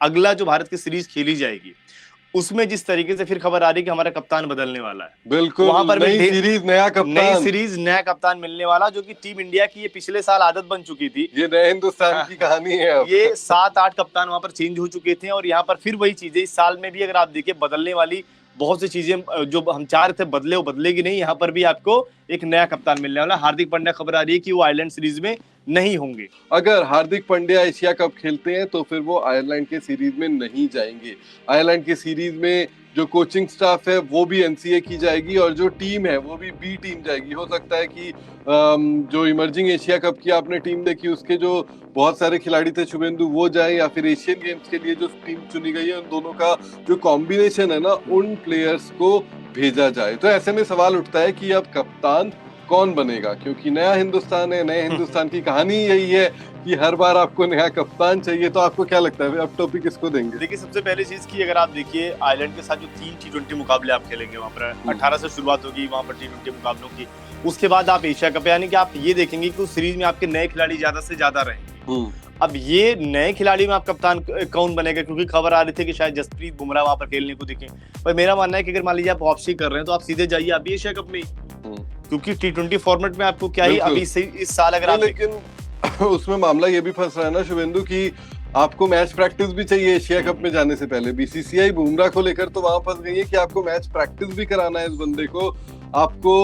अगला जो भारत की सीरीज खेली जाएगी उसमें जिस तरीके से फिर खबर आ रही है कि हमारा कप्तान बदलने वाला है, बिल्कुल वहां पर नई सीरीज नया कप्तान, नई सीरीज नया कप्तान मिलने वाला, जो कि टीम इंडिया की ये पिछले साल आदत बन चुकी थी। ये नए हिंदुस्तान की कहानी है अब। ये 7-8 कप्तान वहां पर चेंज हो चुके थे और यहाँ पर फिर वही चीजें इस साल में भी अगर आप देखिए बदलने वाली बहुत सी चीजें जो हम चाह रहे थे बदले वो बदलेगी नहीं। यहाँ पर भी आपको एक नया कप्तान मिलने वाला। हार्दिक पांड्या खबर आ रही है कि वो आयरलैंड सीरीज में नहीं होंगे। अगर हार्दिक पांड्या एशिया कप खेलते हैं तो फिर वो आयरलैंड के सीरीज में नहीं जाएंगे। आयरलैंड के सीरीज में जो कोचिंग स्टाफ है वो भी एनसीए की जाएगी और जो टीम है वो भी बी टीम जाएगी। हो सकता है कि जो इमर्जिंग एशिया कप की आपने टीम देखी उसके जो बहुत सारे खिलाड़ी थे शुभेंदु वो जाए, या फिर एशियन गेम्स के लिए जो टीम चुनी गई है उन दोनों का जो कॉम्बिनेशन है ना उन प्लेयर्स को भेजा जाए। तो ऐसे में सवाल उठता है कि अब कप्तान कौन बनेगा, क्योंकि नया हिंदुस्तान है, नए हिंदुस्तान की कहानी यही है कि हर बार आपको नया कप्तान चाहिए। तो आपको क्या लगता है अब टॉपिक किसको देंगे? देखिए सबसे पहली चीज की अगर आप देखिए आयरलैंड के साथ जो 3 T20 मुकाबले आप खेलेंगे वहां पर 18 से शुरुआत होगी वहां पर T20 मुकाबलों की, उसके बाद आप एशिया कप, यानी कि आप ये देखेंगे कि उस सीरीज में आपके नए खिलाड़ी ज्यादा से ज्यादा रहेंगे। अब ये नए खिलाड़ी में आप कप्तान कौन बनेगा, क्योंकि खबर आ रही थी कि शायद जसप्रीत बुमराह वहां पर खेलने को दिखे। पर मेरा मानना है कि अगर मान लीजिए आप वापसी कर रहे हैं तो आप सीधे जाइए आप एशिया कप में, क्योंकि T20 फॉर्मेट में आपको क्या ही अभी इस साल अगर आप लेकिन उसमें मामला ये भी फंस रहा है ना शुभेंदु कि आपको मैच प्रैक्टिस भी चाहिए एशिया कप में जाने से पहले। बीसीसीआई बुमराह को लेकर तो वहां फंस गई है कि आपको मैच प्रैक्टिस भी कराना है इस बंदे को। आपको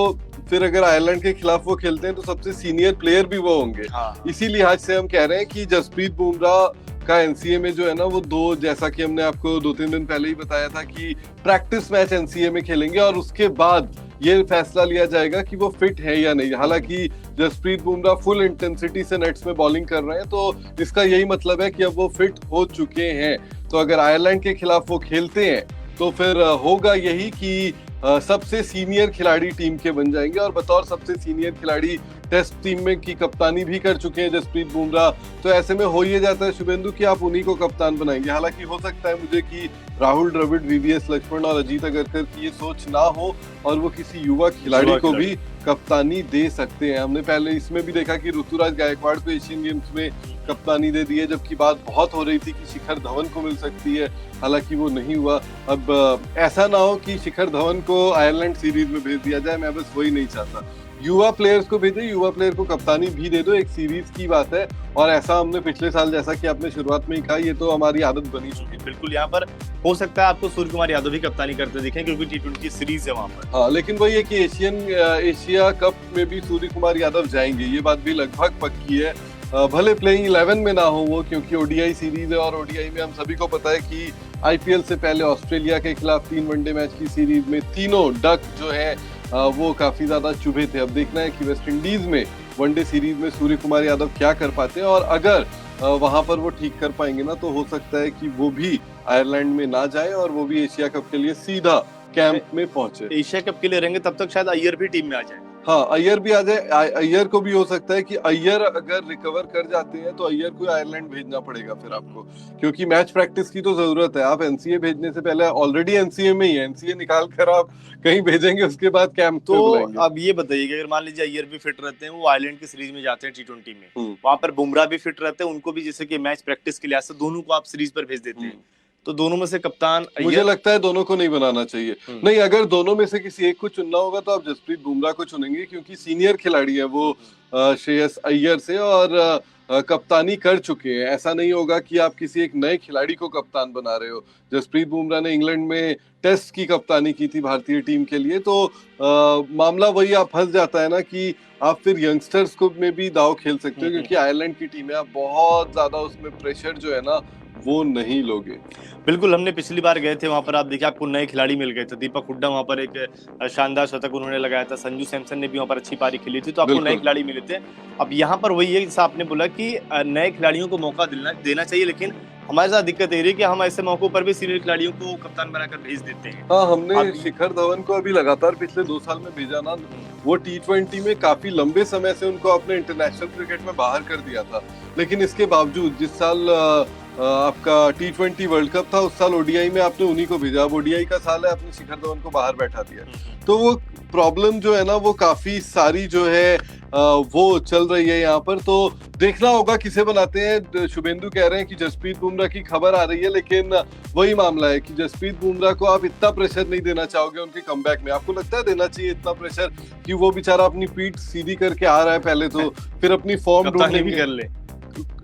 फिर अगर आयरलैंड के खिलाफ वो खेलते हैं तो सबसे सीनियर प्लेयर भी वो होंगे। इसी लिहाज से हम कह रहे हैं कि जसप्रीत बुमराह का एनसीए में जो है ना वो 2, जैसा कि हमने आपको 2-3 दिन पहले ही बताया था कि प्रैक्टिस मैच एनसीए में खेलेंगे और उसके बाद ये फैसला लिया जाएगा कि वो फिट है या नहीं। हालांकि जसप्रीत बुमराह फुल इंटेंसिटी से नेट्स में बॉलिंग कर रहे हैं तो इसका यही मतलब है कि अब वो फिट हो चुके हैं। तो अगर आयरलैंड के खिलाफ वो खेलते हैं तो फिर होगा यही कि सबसे सीनियर खिलाड़ी टीम के बन जाएंगे और बतौर सबसे सीनियर खिलाड़ी टेस्ट टीम में की कप्तानी भी कर चुके हैं जसप्रीत बुमराह। तो ऐसे में हो ये जाता है शुभेंदु कि आप उन्हीं को कप्तान बनाएंगे। हालांकि हो सकता है मुझे कि राहुल द्रविड़, वीवीएस लक्ष्मण और अजीत अगरकर की ये सोच ना हो और वो किसी युवा खिलाड़ी को भी कप्तानी दे सकते हैं। हमने पहले इसमें भी देखा कि ऋतुराज गायकवाड़ को एशियन गेम्स में कप्तानी दे दी है, जबकि बात बहुत हो रही थी कि शिखर धवन को मिल सकती है, हालांकि वो नहीं हुआ। अब ऐसा ना हो कि शिखर धवन को आयरलैंड सीरीज में भेज दिया जाए, मैं बस वही नहीं चाहता। युवा प्लेयर्स को भेजो, युवा प्लेयर को कप्तानी भी दे दो, एक सीरीज की बात है। और ऐसा हमने पिछले साल, जैसा कि आपने शुरुआत में ही कहा, ये तो हमारी आदत बनी चुकी है। बिल्कुल, यहाँ पर हो सकता है आपको सूर्य कुमार यादव भी कप्तानी करते दिखें क्योंकि T20 सीरीज है वहां पर। हाँ, लेकिन वही है कि एशिया कप में भी सूर्य कुमार यादव जाएंगे, ये बात भी लगभग पक्की है। भले प्लेइंग 11 में ना हो वो, क्योंकि ओडीआई सीरीज है और ओडीआई में हम सभी को पता है कि आईपीएल से पहले ऑस्ट्रेलिया के खिलाफ 3 वनडे मैच की सीरीज में तीनों डक जो है वो काफी ज्यादा चुभे थे। अब देखना है कि वेस्ट इंडीज में वनडे सीरीज में सूर्य कुमार यादव क्या कर पाते हैं और अगर वहां पर वो ठीक कर पाएंगे ना तो हो सकता है कि वो भी आयरलैंड में ना जाए और वो भी एशिया कप के लिए सीधा कैंप में पहुंचे। एशिया कप के लिए रहेंगे तब तक शायद अय्यर भी टीम में आ जाए। हाँ, अय्यर भी आ जाए। अय्यर को भी हो सकता है कि अय्यर अगर रिकवर कर जाते हैं तो अय्यर को आयरलैंड भेजना पड़ेगा फिर आपको, क्योंकि मैच प्रैक्टिस की तो जरूरत है। आप एनसीए भेजने से पहले ऑलरेडी एनसीए में ही, एनसीए निकाल कर आप कहीं भेजेंगे उसके बाद कैंप तो अब ये बताइए अगर मान लीजिए अय्यर भी फिट रहते हैं, वो आयरलैंड की सीरीज में जाते हैं T20 में, वहां पर बुमराह भी फिट रहते हैं, उनको भी जैसे कि मैच प्रैक्टिस के लिहाज से दोनों को आप सीरीज पर भेज देते हैं, तो दोनों में से कप्तान मुझे लगता है दोनों को नहीं बनाना चाहिए। नहीं, अगर दोनों में से किसी एक को चुनना होगा तो आप जसप्रीत बुमराह को चुनेंगे, क्योंकि सीनियर खिलाड़ी है वो श्रेयस अय्यर से और कप्तानी कर चुके हैं। ऐसा नहीं होगा कि आप किसी एक नए खिलाड़ी को कप्तान बना रहे हो। जसप्रीत बुमराह ने इंग्लैंड में टेस्ट की कप्तानी की थी भारतीय टीम के लिए, तो मामला वही आप फंस जाता है ना कि आप फिर यंगस्टर्स को में भी दाव खेल सकते हो, क्योंकि आयरलैंड की टीम है, आप बहुत ज्यादा उसमें प्रेशर जो है ना वो नहीं लोगे। बिल्कुल, हमने पिछली बार गए थे वहां पर, आप देखिए आपको नए खिलाड़ी मिल गए थे। दीपक हुड्डा वहां पर एक शानदार शतक उन्होंने लगाया था, संजू सैमसन ने भी वहां पर अच्छी पारी खेली थी, तो आपको नए खिलाड़ी मिले थे। अब यहाँ पर वही है जैसा आपने बोला कि नए खिलाड़ियों को मौका देना चाहिए, लेकिन हमारे साथ दिक्कत ये रही कि हम ऐसे मौकों पर भी सीनियर खिलाड़ियों को कप्तान बनाकर भेज देते हैं। हाँ, हमने शिखर धवन को अभी लगातार पिछले 2 साल में भेजा ना, वो T20 में काफी लंबे समय से उनको अपने इंटरनेशनल क्रिकेट में बाहर कर दिया था, लेकिन इसके बावजूद जिस साल आपका T20 वर्ल्ड कप था, उस साल ओडीआई में आपने उन्हीं को भेजा। अब ओडीआई का साल है, आपने शिखर धवन को बाहर बैठा दिया। तो वो प्रॉब्लम जो है ना वो काफी सारी जो है वो चल रही है यहाँ पर। तो देखना होगा किसे बनाते हैं। शुभेंदु कह रहे हैं कि जसप्रीत बुमराह की खबर आ रही है, लेकिन वही मामला है कि जसप्रीत बुमराह को आप इतना प्रेशर नहीं देना चाहोगे उनके कमबैक में। आपको लगता है देना चाहिए इतना प्रेशर कि वो बेचारा अपनी पीठ सीधी करके आ रहा है पहले तो, फिर अपनी फॉर्म ढूंढने भी कर ले,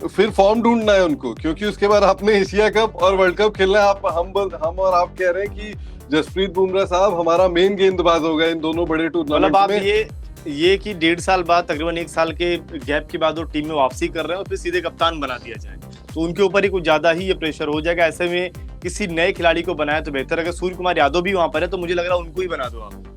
फिर फॉर्म ढूंढना है उनको, क्योंकि उसके बाद आपने एशिया कप और वर्ल्ड कप खेलना है। हम और आप कह रहे हैं कि जसप्रीत बुमराह साहब हमारा मेन गेंदबाज होगा इन दोनों बड़े टूर्नामेंट मतलब में। आप ये कि 1.5 साल बाद, तकरीबन 1 साल के गैप के बाद वो टीम में वापसी कर रहे हैं और फिर सीधे कप्तान बना दिया जाए, तो उनके ऊपर ही कुछ ज्यादा ही ये प्रेशर हो जाएगा। ऐसे में किसी नए खिलाड़ी को बनाया तो बेहतर। अगर सूर्य कुमार यादव भी वहां पर है तो मुझे लग रहा है उनको ही बना दो आप।